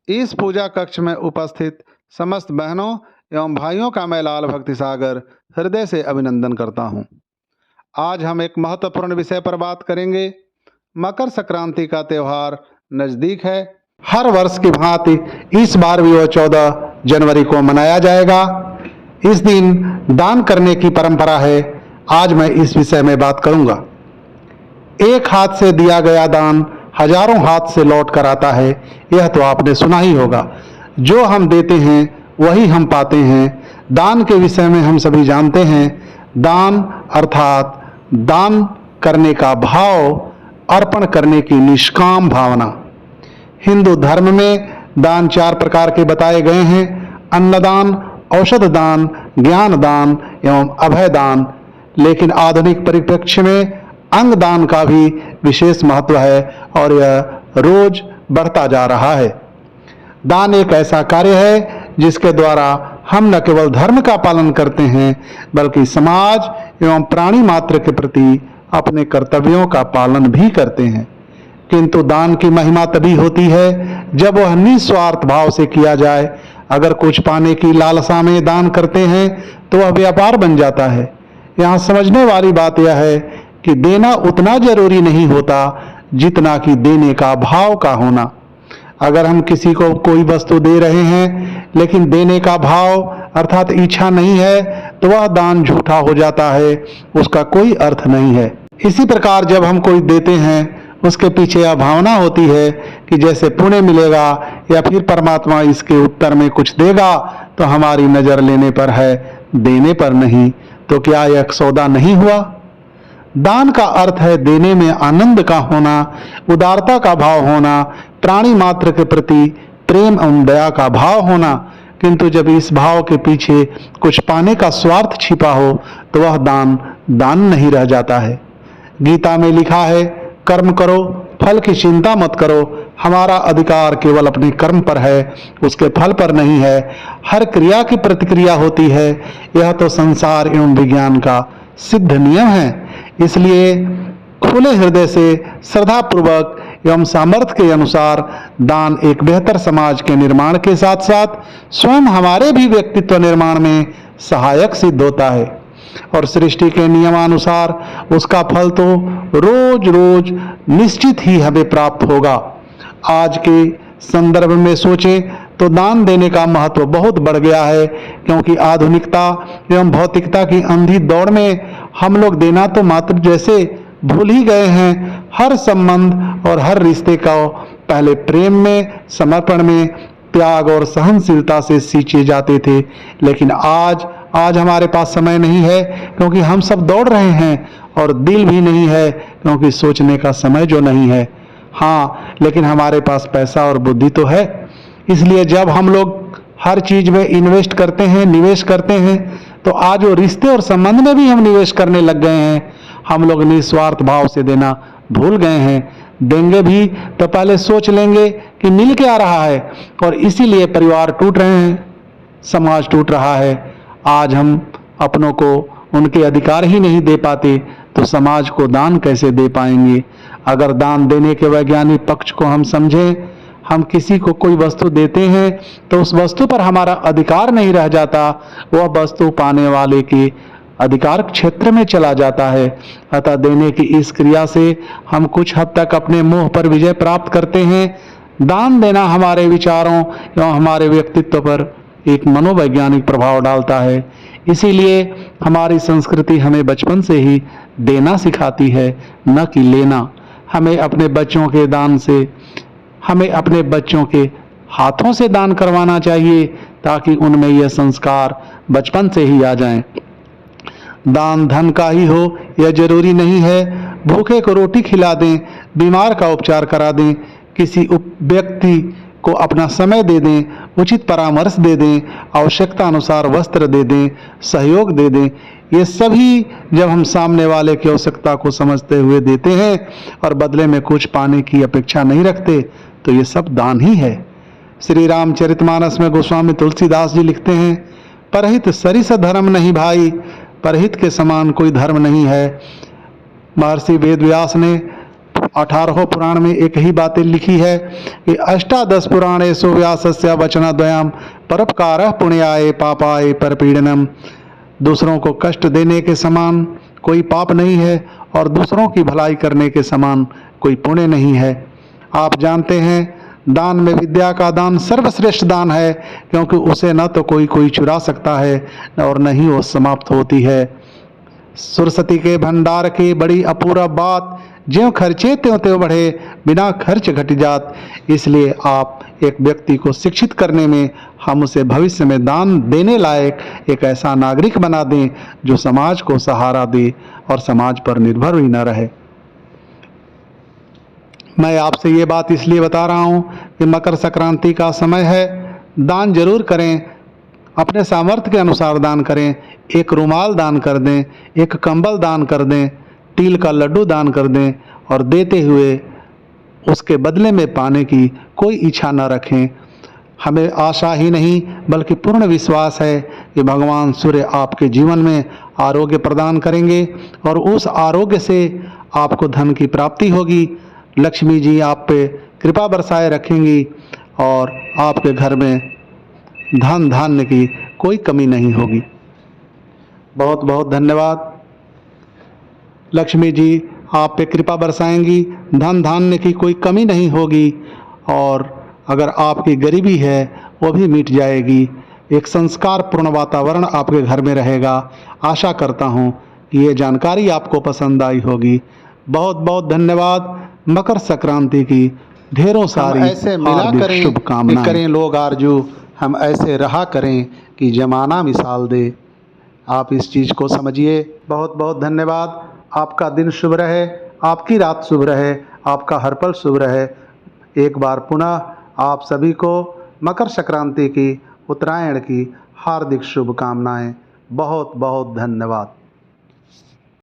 इस पूजा कक्ष में उपस्थित समस्त बहनों एवं भाइयों का मैं लाल भक्ति सागर हृदय से अभिनंदन करता हूँ। आज हम एक महत्वपूर्ण विषय पर बात करेंगे। मकर संक्रांति का त्यौहार नज़दीक है। हर वर्ष की भांति इस बार भी वह 14 जनवरी को मनाया जाएगा। इस दिन दान करने की परंपरा है। आज मैं इस विषय में बात करूंगा। एक हाथ से दिया गया दान हजारों हाथ से लौट कर आता है, यह तो आपने सुना ही होगा। जो हम देते हैं वही हम पाते हैं। दान के विषय में हम सभी जानते हैं। दान अर्थात दान करने का भाव, अर्पण करने की निष्काम भावना। हिंदू धर्म में दान 4 प्रकार के बताए गए हैं: अन्नदान, औषध दान, ज्ञान दान एवं अभय दान। लेकिन आधुनिक परिप्रेक्ष्य में अंगदान का भी विशेष महत्व है और यह रोज बढ़ता जा रहा है। दान एक ऐसा कार्य है जिसके द्वारा हम न केवल धर्म का पालन करते हैं बल्कि समाज एवं प्राणी मात्र के प्रति अपने कर्तव्यों का पालन भी करते हैं। किंतु दान की महिमा तभी होती है जब वह निस्वार्थ भाव से किया जाए। अगर कुछ पाने की लालसा में दान करते हैं तो वह व्यापार बन जाता है। यहाँ समझने वाली बात यह है कि देना उतना जरूरी नहीं होता जितना कि देने का भाव का होना। अगर हम किसी को कोई वस्तु दे रहे हैं लेकिन देने का भाव अर्थात इच्छा नहीं है तो वह दान झूठा हो जाता है, उसका कोई अर्थ नहीं है। इसी प्रकार जब हम कोई देते हैं उसके पीछे यह भावना होती है कि जैसे पुण्य मिलेगा या फिर परमात्मा इसके उत्तर में कुछ देगा, तो हमारी नजर लेने पर है, देने पर नहीं। तो क्या यह सौदा नहीं हुआ? दान का अर्थ है देने में आनंद का होना, उदारता का भाव होना, प्राणी मात्र के प्रति प्रेम एवं दया का भाव होना। किंतु जब इस भाव के पीछे कुछ पाने का स्वार्थ छिपा हो तो वह दान दान नहीं रह जाता है। गीता में लिखा है, कर्म करो, फल की चिंता मत करो। हमारा अधिकार केवल अपने कर्म पर है, उसके फल पर नहीं है। हर क्रिया की प्रतिक्रिया होती है। यह तो संसार एवं विज्ञान का सिद्ध नियम है। इसलिए खुले हृदय से श्रद्धा पूर्वक एवं सामर्थ्य के अनुसार दान एक बेहतर समाज के निर्माण के साथ साथ स्वयं हमारे भी व्यक्तित्व निर्माण में सहायक सिद्ध होता है और सृष्टि के नियमानुसार उसका फल तो रोज रोज निश्चित ही हमें प्राप्त होगा। आज के संदर्भ में सोचें तो दान देने का महत्व बहुत बढ़ गया है, क्योंकि आधुनिकता एवं भौतिकता की अंधी दौड़ में हम लोग देना तो मात्र जैसे भूल ही गए हैं। हर संबंध और हर रिश्ते का पहले प्रेम में, समर्पण में, त्याग और सहनशीलता से सींचे जाते थे। लेकिन आज हमारे पास समय नहीं है क्योंकि हम सब दौड़ रहे हैं, और दिल भी नहीं है क्योंकि सोचने का समय जो नहीं है। हाँ, लेकिन हमारे पास पैसा और बुद्धि तो है। इसलिए जब हम लोग हर चीज में इन्वेस्ट करते हैं, निवेश करते हैं, तो आज वो रिश्ते और संबंध में भी हम निवेश करने लग गए हैं। हम लोग निस्वार्थ भाव से देना भूल गए हैं। देंगे भी तो पहले सोच लेंगे कि मिल के आ रहा है, और इसीलिए परिवार टूट रहे हैं, समाज टूट रहा है। आज हम अपनों को उनके अधिकार ही नहीं दे पाते तो समाज को दान कैसे दे पाएंगे? अगर दान देने के वैज्ञानिक पक्ष को हम समझें, हम किसी को कोई वस्तु देते हैं तो उस वस्तु पर हमारा अधिकार नहीं रह जाता, वह वस्तु पाने वाले के अधिकार क्षेत्र में चला जाता है। अतः देने की इस क्रिया से हम कुछ हद तक अपने मोह पर विजय प्राप्त करते हैं। दान देना हमारे विचारों एवं हमारे व्यक्तित्व पर एक मनोवैज्ञानिक प्रभाव डालता है। इसीलिए हमारी संस्कृति हमें बचपन से ही देना सिखाती है, न कि लेना। हमें अपने बच्चों के हाथों से दान करवाना चाहिए ताकि उनमें यह संस्कार बचपन से ही आ जाएं। दान धन का ही हो यह जरूरी नहीं है। भूखे को रोटी खिला दें, बीमार का उपचार करा दें, किसी व्यक्ति को अपना समय दे दें, उचित परामर्श दे दें, आवश्यकता अनुसार वस्त्र दे दें, सहयोग दे दें, ये सभी जब हम सामने वाले की आवश्यकता को समझते हुए देते हैं और बदले में कुछ पाने की अपेक्षा नहीं रखते, तो ये सब दान ही है। श्री रामचरितमानस में गोस्वामी तुलसीदास जी लिखते हैं, परहित सरिस धर्म नहीं भाई, परहित के समान कोई धर्म नहीं है। महर्षि वेदव्यास ने 18 पुराण में एक ही बातें लिखी है कि अष्टादश पुराणेषु व्यासस्य वचनद्वयम् परोपकारः पुण्याय पापाय परपीडनम्। दूसरों को कष्ट देने के समान कोई पाप नहीं है और दूसरों की भलाई करने के समान कोई पुण्य नहीं है। आप जानते हैं दान में विद्या का दान सर्वश्रेष्ठ दान है, क्योंकि उसे न तो कोई चुरा सकता है और न ही वो समाप्त होती है। सरस्वती के भंडार की बड़ी अपूर्व बात, ज्यों खर्चे त्यों त्यों बढ़े, बिना खर्च घट जात। इसलिए आप एक व्यक्ति को शिक्षित करने में हम उसे भविष्य में दान देने लायक एक ऐसा नागरिक बना दें जो समाज को सहारा दे और समाज पर निर्भर ही न रहे। मैं आपसे ये बात इसलिए बता रहा हूँ कि मकर संक्रांति का समय है, दान जरूर करें, अपने सामर्थ्य के अनुसार दान करें। एक रुमाल दान कर दें, एक कंबल दान कर दें, तिल का लड्डू दान कर दें और देते हुए उसके बदले में पाने की कोई इच्छा न रखें। हमें आशा ही नहीं बल्कि पूर्ण विश्वास है कि भगवान सूर्य आपके जीवन में आरोग्य प्रदान करेंगे और उस आरोग्य से आपको धन की प्राप्ति होगी। लक्ष्मी जी आप पे कृपा बरसाए रखेंगी और आपके घर में धन धान्य की कोई कमी नहीं होगी। बहुत बहुत धन्यवाद। लक्ष्मी जी आप पे कृपा बरसाएंगी, धन धान्य की कोई कमी नहीं होगी और अगर आपकी गरीबी है वो भी मिट जाएगी। एक संस्कार पूर्ण वातावरण आपके घर में रहेगा। आशा करता हूँ कि ये जानकारी आपको पसंद आई होगी। बहुत बहुत धन्यवाद। मकर संक्रांति की ढेरों सारी ऐसे मिला करें शुभकामनाएं करें लोग आरजू, हम ऐसे रहा करें कि जमाना मिसाल दे। आप इस चीज़ को समझिए। बहुत बहुत धन्यवाद। आपका दिन शुभ रहे, आपकी रात शुभ रहे, आपका हर पल शुभ रहे। एक बार पुनः आप सभी को मकर संक्रांति की, उत्तरायण की हार्दिक शुभकामनाएं। बहुत बहुत धन्यवाद।